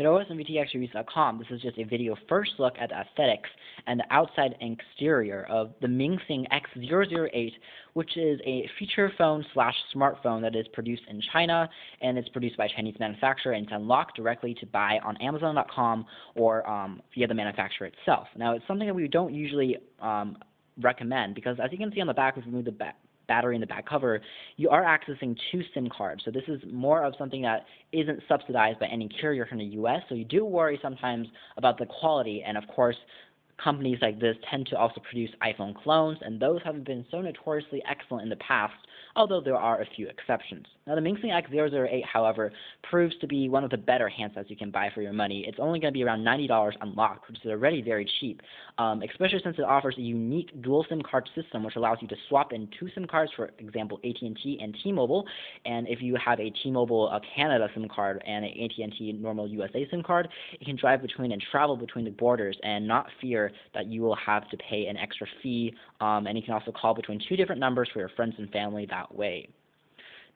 Hello, it's OSReviews.com. This is just a video first look at the aesthetics and the outside and exterior of the Ming Xing A008, which is a feature phone slash smartphone that is produced in China, and it's produced by a Chinese manufacturer, and it's unlocked directly to buy on Amazon.com or via the manufacturer itself. Now, it's something that we don't usually recommend because, as you can see on the back, if you remove the battery in the back cover, you are accessing 2 SIM cards. So this is more of something that isn't subsidized by any carrier from the US. So you do worry sometimes about the quality, and of course, companies like this tend to also produce iPhone clones, and those have been so notoriously excellent in the past, although there are a few exceptions. Now, the Ming Xing A008, however, proves to be one of the better handsets you can buy for your money. It's only going to be around $90 unlocked, which is already very cheap, especially since it offers a unique dual SIM card system, which allows you to swap in 2 SIM cards, for example, AT&T and T-Mobile, and if you have a T-Mobile Canada SIM card and an AT&T normal USA SIM card, you can drive between and travel between the borders and not fear that you will have to pay an extra fee, and you can also call between 2 different numbers for your friends and family that way.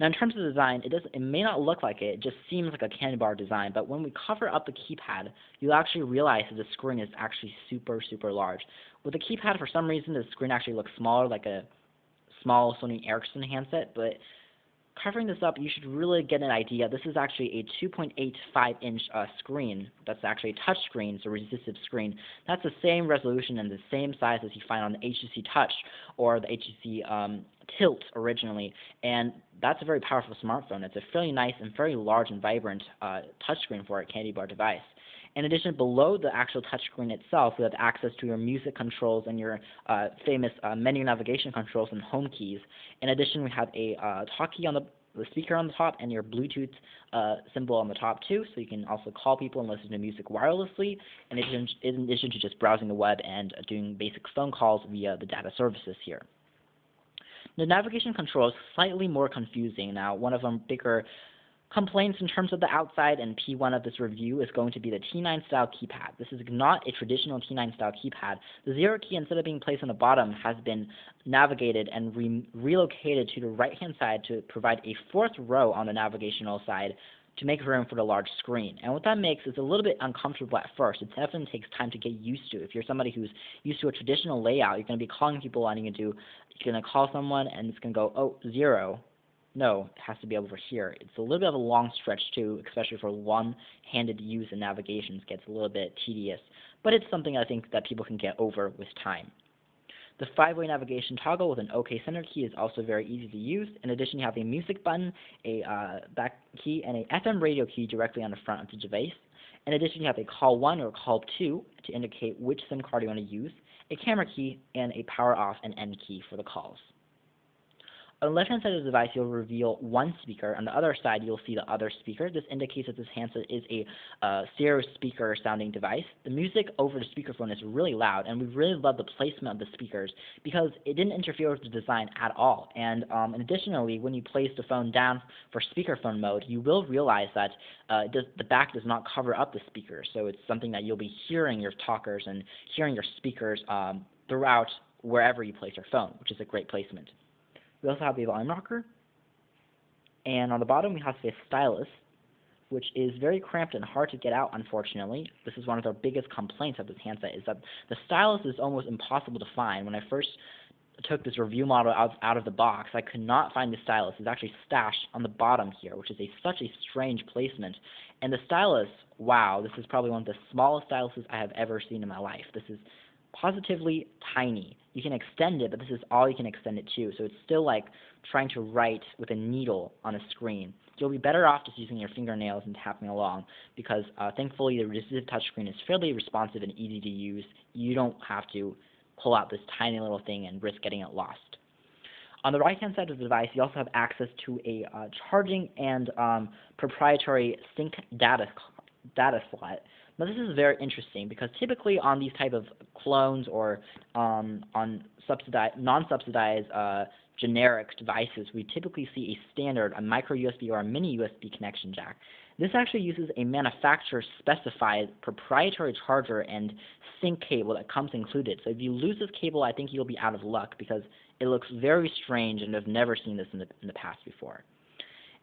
Now, in terms of design, it may not look like it just seems like a candy bar design, but when we cover up the keypad, you'll actually realize that the screen is actually super, super large. With the keypad, for some reason, the screen actually looks smaller, like a small Sony Ericsson handset, but covering this up, you should really get an idea. This is actually a 2.85-inch screen. That's actually a touch screen, so a resistive screen. That's the same resolution and the same size as you find on the HTC Touch or the HTC Tilt originally, and that's a very powerful smartphone. It's a fairly nice and very large and vibrant touchscreen for a candy bar device. In addition, below the actual touchscreen itself, we have access to your music controls and your famous menu navigation controls and home keys. In addition, we have a talkie on the speaker on the top and your Bluetooth symbol on the top too, so you can also call people and listen to music wirelessly, in addition to just browsing the web and doing basic phone calls via the data services here. The navigation control is slightly more confusing. Now, one of them bigger complaints in terms of the outside and P1 of this review is going to be the T9 style keypad. This is not a traditional T9 style keypad. The 0 key, instead of being placed on the bottom, has been navigated and relocated to the right hand side to provide a 4th row on the navigational side to make room for the large screen. And what that makes is a little bit uncomfortable at first. It definitely takes time to get used to. If you're somebody who's used to a traditional layout, you're going to be calling people and you're going to call someone and it's going to go, oh, 0. No, it has to be over here. It's a little bit of a long stretch too, especially for one-handed use in navigations. Gets a little bit tedious, but it's something I think that people can get over with time. The 5-way navigation toggle with an OK center key is also very easy to use. In addition, you have a music button, a back key, and a FM radio key directly on the front of the device. In addition, you have a call 1 or call 2 to indicate which SIM card you want to use, a camera key, and a power off and end key for the calls. On the left-hand side of the device, you'll reveal 1 speaker. On the other side, you'll see the other speaker. This indicates that this handset is a stereo speaker sounding device. The music over the speakerphone is really loud, and we really love the placement of the speakers because it didn't interfere with the design at all. And additionally, when you place the phone down for speakerphone mode, you will realize that the back does not cover up the speakers. So it's something that you'll be hearing your talkers and hearing your speakers throughout wherever you place your phone, which is a great placement. We also have a volume rocker, and on the bottom we have a stylus, which is very cramped and hard to get out, unfortunately. This is one of the biggest complaints of this handset, is that the stylus is almost impossible to find. When I first took this review model out of the box, I could not find the stylus. It's actually stashed on the bottom here, which is such a strange placement. And the stylus, wow, this is probably one of the smallest styluses I have ever seen in my life. This is positively tiny. You can extend it, but this is all you can extend it to, so it's still like trying to write with a needle on a screen. You'll be better off just using your fingernails and tapping along because thankfully the resistive touchscreen is fairly responsive and easy to use. You don't have to pull out this tiny little thing and risk getting it lost. On the right-hand side of the device, you also have access to a charging and proprietary sync data slot. Now, this is very interesting because typically on these type of clones or on non-subsidized generic devices, we typically see a standard, a micro USB or a mini USB connection jack. This actually uses a manufacturer-specified proprietary charger and sync cable that comes included. So if you lose this cable, I think you'll be out of luck because it looks very strange and I've never seen this in the past before.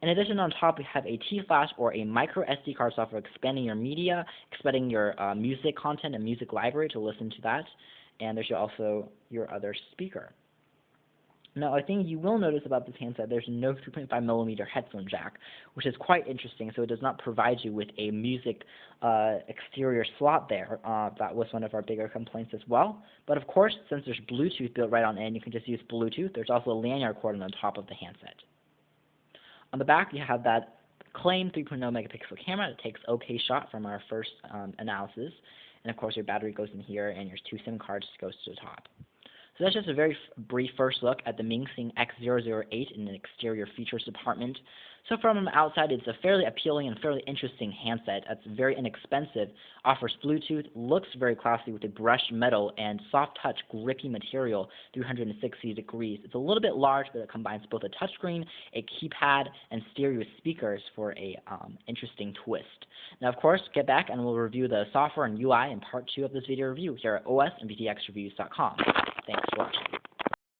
In addition, on top, we have a T-Flash or a micro SD card slot for expanding your media, expanding your music content and music library to listen to that. And there's also your other speaker. Now, a thing you will notice about this handset, there's no 3.5mm headphone jack, which is quite interesting. So it does not provide you with a music exterior slot there. That was one of our bigger complaints as well. But of course, since there's Bluetooth built right on in, you can just use Bluetooth. There's also a lanyard cord on the top of the handset. On the back, you have that claimed 3.0 megapixel camera that takes OK shot from our first analysis. And of course, your battery goes in here, and your 2 SIM cards goes to the top. So that's just a very brief first look at the Ming Xing A008 in the exterior features department. So from the outside, it's a fairly appealing and fairly interesting handset. It's very inexpensive, offers Bluetooth, looks very classy with a brushed metal and soft touch grippy material, 360 degrees. It's a little bit large, but it combines both a touchscreen, a keypad, and stereo speakers for a interesting twist. Now, of course, get back and we'll review the software and UI in part 2 of this video review here at OS and VTXReviews.com. Thanks for watching.